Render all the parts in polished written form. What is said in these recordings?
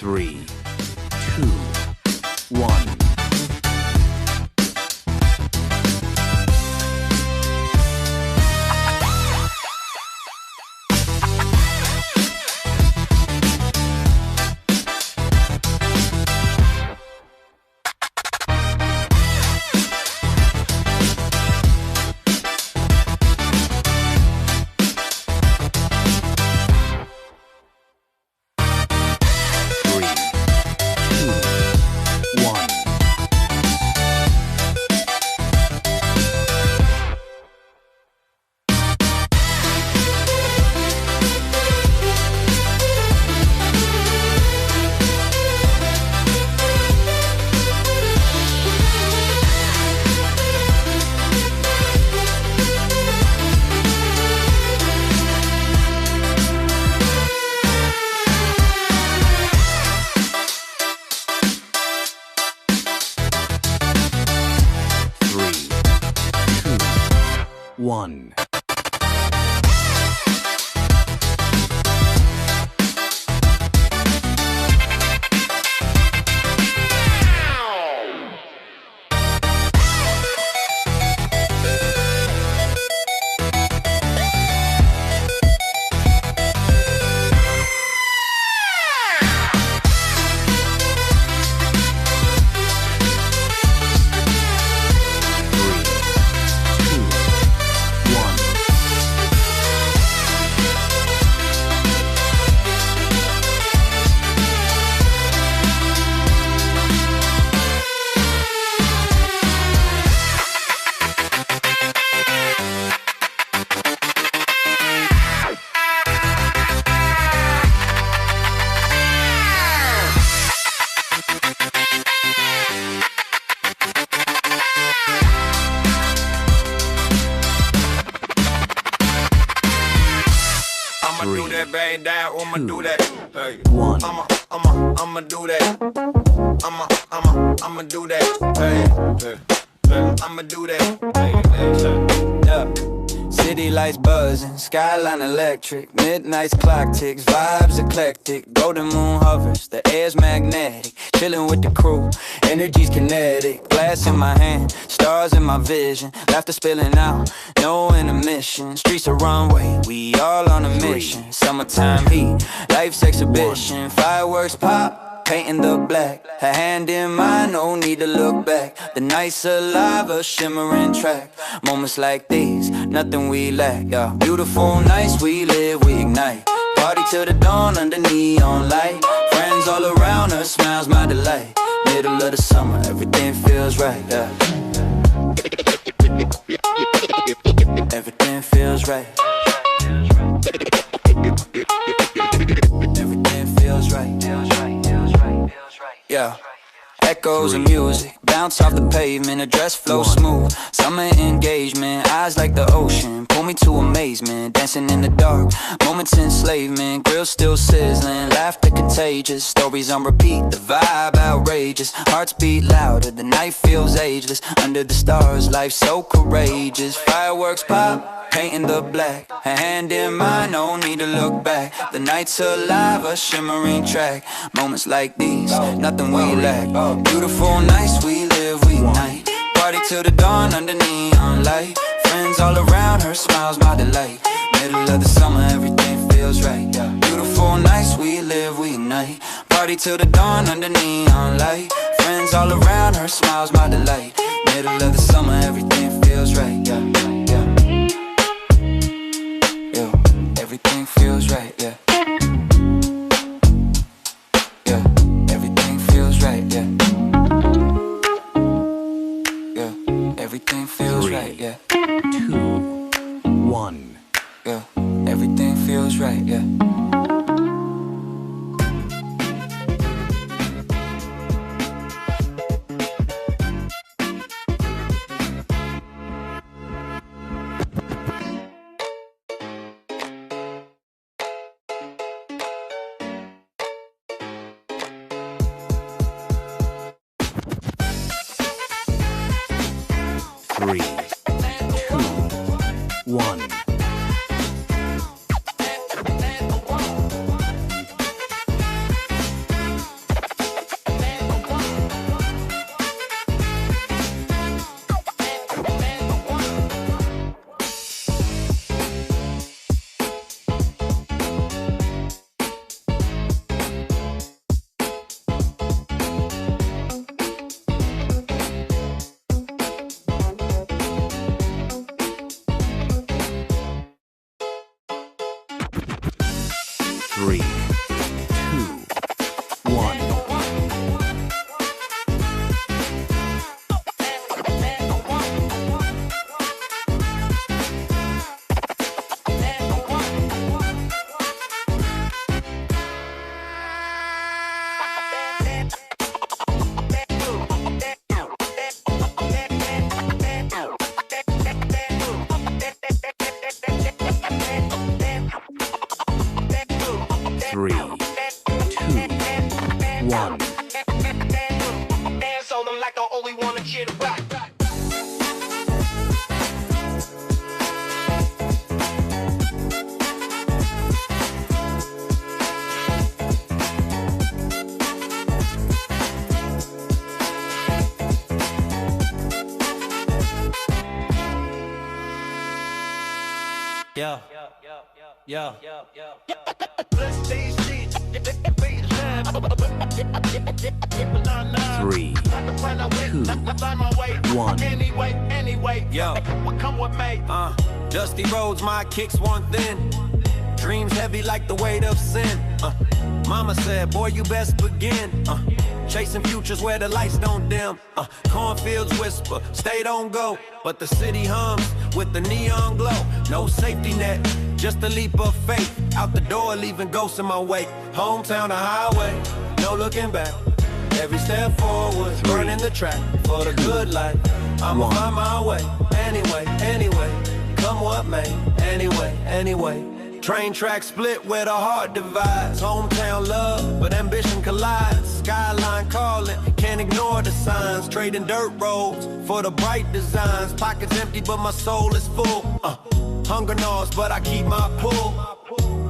3, 2, 1. One. Do that, bang down, I'ma do that. Hey. One. I'ma do that. I'ma do that. Hey. I'ma do that. Hey. Yeah. City lights buzzing, skyline electric, midnight's clock ticks, vibes eclectic, golden moon hovers, the air's magnetic, chilling with the crew, energy's kinetic, glass in my hand, stars in my vision, laughter spilling out, no intermission, streets a runway, we all on a mission, summertime heat, life's exhibition, fireworks pop, painting the black, her hand in mine, no need to look back. The night's alive, a shimmering track. Moments like these, nothing we lack, yeah. Beautiful nights we live, we ignite. Party till the dawn under neon light. Friends all around us, smiles my delight. Middle of the summer, everything feels right, yeah. Everything feels right. Everything feels right. Yeah. Echoes of music, bounce off the pavement, a dress flow smooth. Summer engagement, eyes like the ocean, pull me to amazement. Dancing in the dark, moments enslavement, grills still sizzling, laughter contagious, stories on repeat, the vibe outrageous. Hearts beat louder, the night feels ageless. Under the stars, life so courageous. Fireworks pop, painting the black, her hand in mine, no need to look back. The night's alive, a shimmering track. Moments like these, nothing we lack. Beautiful nights we live, we ignite. Party till the dawn under neon light. Friends all around her, smiles my delight. Middle of the summer, everything feels right. Beautiful nights we live, we ignite. Party till the dawn under neon light. Friends all around her, smiles my delight. Middle of the summer, everything feels right. Everything feels right, yeah. Yeah, everything feels right, yeah. Yeah, everything feels right, yeah. 2, 1. Yeah, everything feels right, yeah. 3, 2, 1. 3, 2, 1. 3, 2, 1. Dance on them like I only wanna get rock. 3, 2, 1. Anyway, come with me. Dusty roads, my kicks one thin. Dreams heavy like the weight of sin. Mama said, boy, you best begin. Chasing futures where the lights don't dim. Cornfields whisper, stay don't go. But the city hums with the neon glow. No safety net, just a leap of faith. Out the door, leaving ghosts in my wake. Hometown a highway, no looking back. Every step forward, burning the track for the good life. I'ma find my way, anyway, come what may, anyway. Train track split where the heart divides. Hometown love, but ambition collides. Skyline calling, can't ignore the signs. Trading dirt roads for the bright designs. Pockets empty, but my soul is full. Hunger gnaws, but I keep my pull.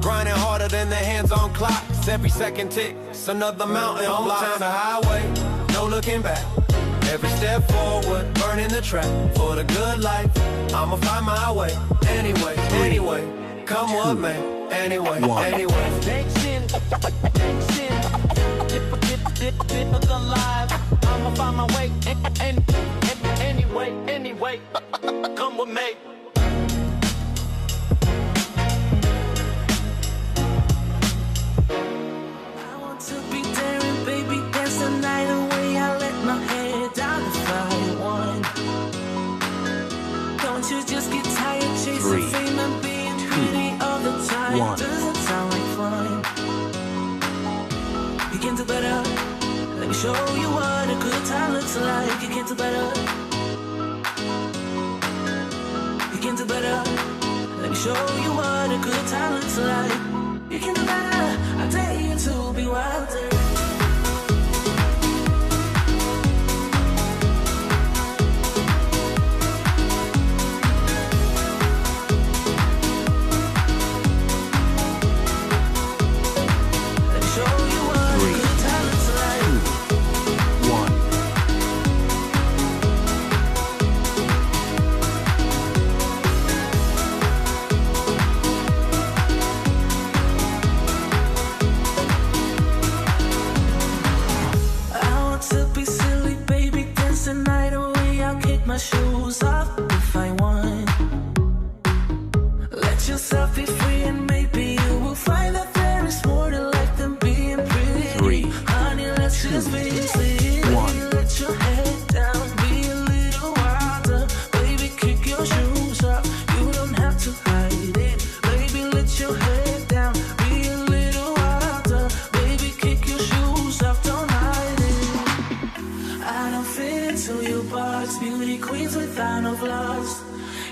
Grinding harder than the hands-on clocks. Every second ticks, another mountain hometown a highway, no looking back. Every step forward, burning the track for the good life. I'ma find my way, anyway. Come what may, anyway. Dancing, if alive, I'ma find my way, anyway, come with me. I want to be daring, baby, dance the night away. I let my head down to fly one. Don't you just get tired chasing 3, fame and being pretty all the time? 1. Doesn't sound like fun. You can do better. Let me show you what a good time looks like. You can do better. You can do better. Let me show you what a good time looks like. You can do better. I dare you to be wilder. Let me show you what a 3, good time looks like. 2, 1. I want to be silly, baby, dance the night away. I'll kick my shoes off if I want. Let yourself be free and maybe you will find that there is more to life than being pretty. 3, Honey, let's just be silly. 1. Let your head down, be a little wilder. Baby, kick your shoes off, you don't have to hide it. Baby, let your head down, be a little wilder. Baby, kick your shoes off, don't hide it. I don't fit into your box, beauty queens without no flaws.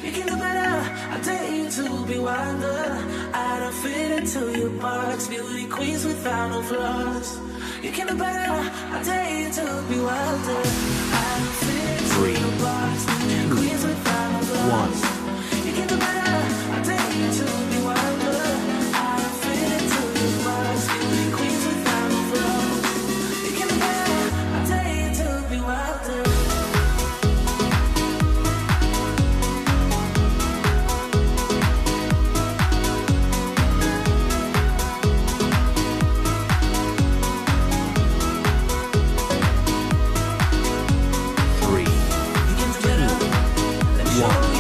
You can do better, I dare you to be wilder. I don't fit into your box, beauty queens without no flaws. You can do better, I dare you to be wilder. I don't fit into 3, your box, beauty queens without no flaws. You can do better, I dare you to be wilder. I don't fit into your box, beauty queens without no flaws. You can do better, I dare you to be wilder. 3, 2, 1.